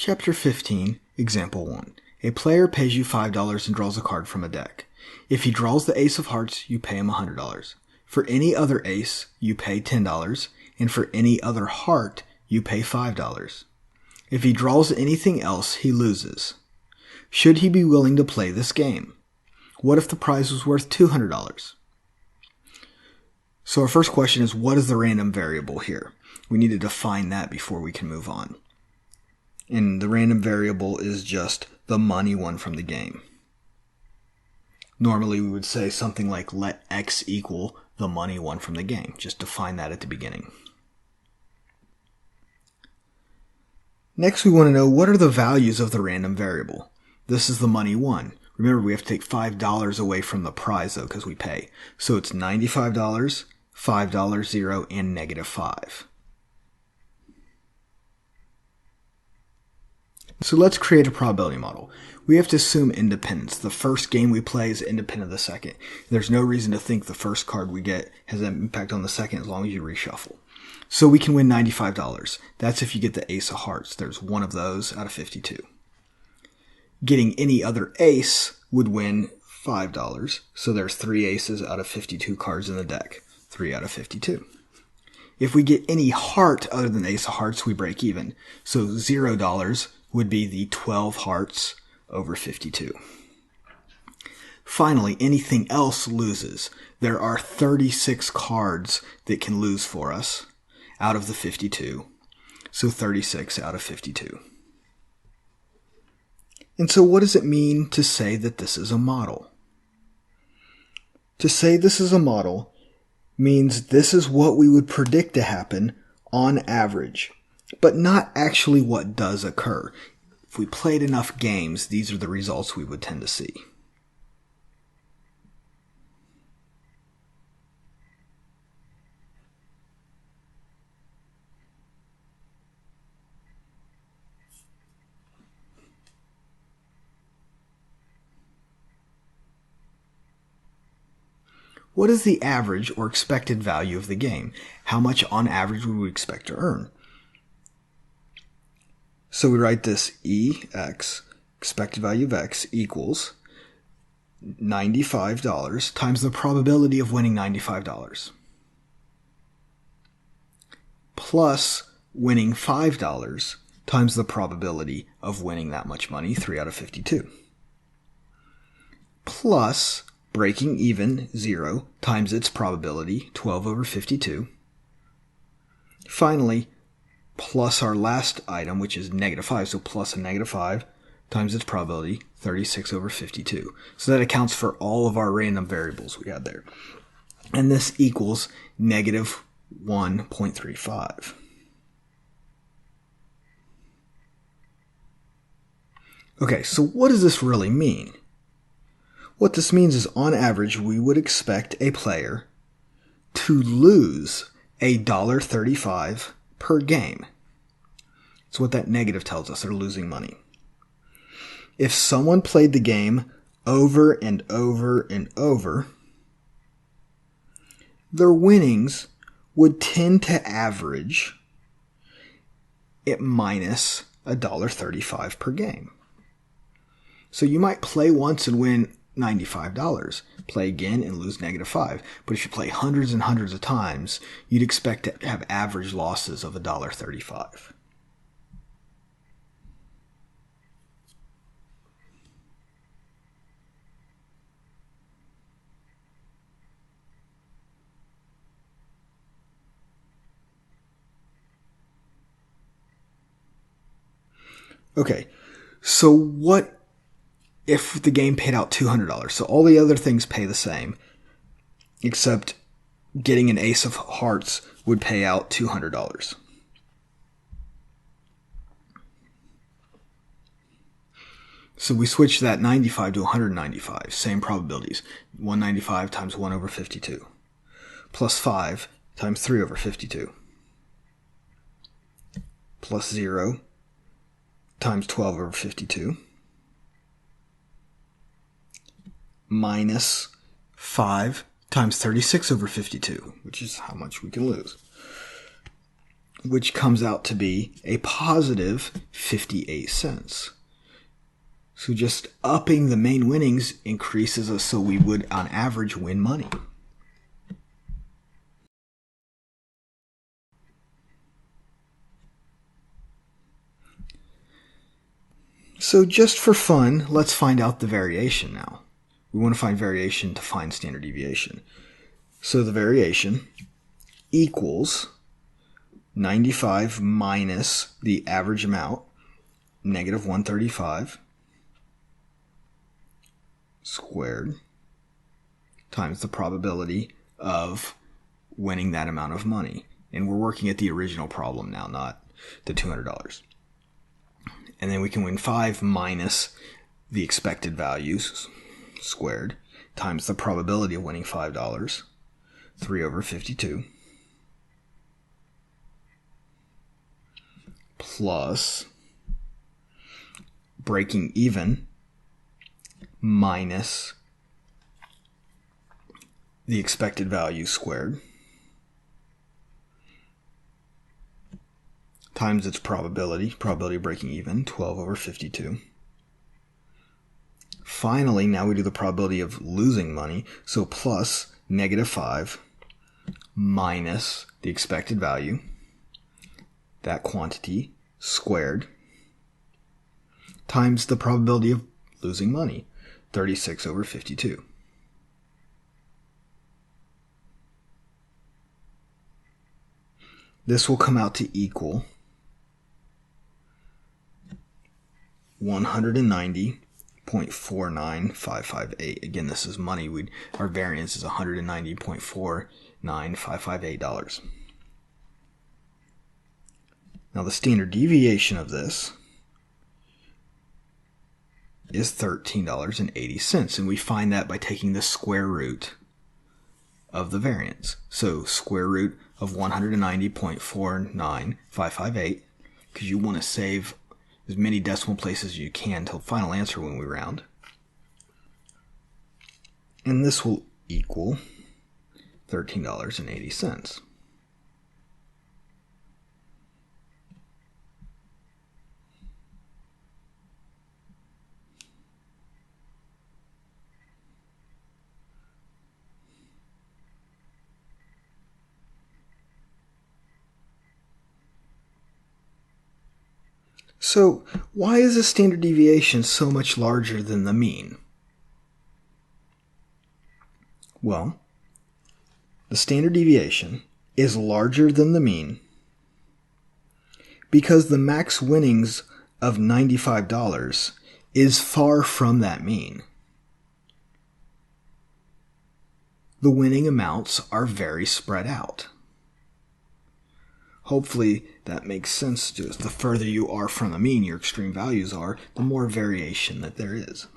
Chapter 15, Example 1. A player pays you $5 and draws a card from a deck. If he draws the ace of hearts, you pay him $100. For any other ace, you pay $10, and for any other heart, you pay $5. If he draws anything else, he loses. Should he be willing to play this game? What if the prize was worth $200? So our first question is, what is the random variable here? We need to define that before we can move on. And the random variable is just the money won from the game. Normally we would say something like let x equal the money won from the game. Just define that at the beginning. Next we want to know, what are the values of the random variable? This is the money won. Remember, we have to take $5 away from the prize though, because we pay. So it's $95, $5, $0, and -5. So let's create a probability model. We have to assume independence. The first game we play is independent of the second. There's no reason to think the first card we get has an impact on the second as long as you reshuffle. So we can win $95. That's if you get the ace of hearts. There's one of those out of 52. Getting any other ace would win $5. So there's 3 aces out of 52 cards in the deck. 3 out of 52. If we get any heart other than ace of hearts, we break even. So $0 would be the 12 hearts over 52. Finally, anything else loses. There are 36 cards that can lose for us out of the 52. So 36 out of 52. And so what does it mean to say that this is a model? To say this is a model means this is what we would predict to happen on average, but not actually what does occur. If we played enough games, these are the results we would tend to see. What is the average or expected value of the game? How much on average would we expect to earn? So we write this EX, expected value of X, equals $95 times the probability of winning $95 plus winning $5 times the probability of winning that much money, 3 out of 52, plus breaking even, 0, times its probability, 12 over 52. Finally, plus our last item, which is -5, so plus a -5 times its probability, 36 over 52. So that accounts for all of our random variables we had there. And this equals -1.35. Okay, so what does this really mean? What this means is, on average, we would expect a player to lose $1.35 per game. That's what that negative tells us. They're losing money. If someone played the game over and over and over, their winnings would tend to average at minus $1.35 per game. So you might play once and win $95, play again and lose -5. But if you play hundreds and hundreds of times, you'd expect to have average losses of $1.35. Okay, so what if the game paid out $200? So all the other things pay the same, except getting an ace of hearts would pay out $200. So we switch that 95 to 195, same probabilities. 195 times 1 over 52, plus 5 times 3 over 52, plus 0 times 12 over 52, minus 5 times 36 over 52, which is how much we can lose. which comes out to be a positive 58 cents. So just upping the main winnings increases us so we would, on average, win money. So just for fun, let's find out the variation now. We want to find variation to find standard deviation. So the variation equals 95 minus the average amount, negative 135, squared, times the probability of winning that amount of money. And we're working at the original problem now, not the $200. And then we can win 5 minus the expected values squared times the probability of winning $5, 3 over 52, plus breaking even minus the expected value squared times its probability of breaking even, 12 over 52. Finally, now we do the probability of losing money, so plus negative 5 minus the expected value, that quantity squared, times the probability of losing money, 36 over 52. This will come out to equal 190.49558. Again, this is money. Our variance is $190.49558. Now the standard deviation of this is $13.80, and we find that by taking the square root of the variance. So square root of 190.49558, because you want to save as many decimal places as you can till the final answer when we round. And this will equal $13.80. So, why is the standard deviation so much larger than the mean? Well, the standard deviation is larger than the mean because the max winnings of $95 is far from that mean. The winning amounts are very spread out. Hopefully that makes sense to us. The further you are from the mean, your extreme values are, the more variation that there is.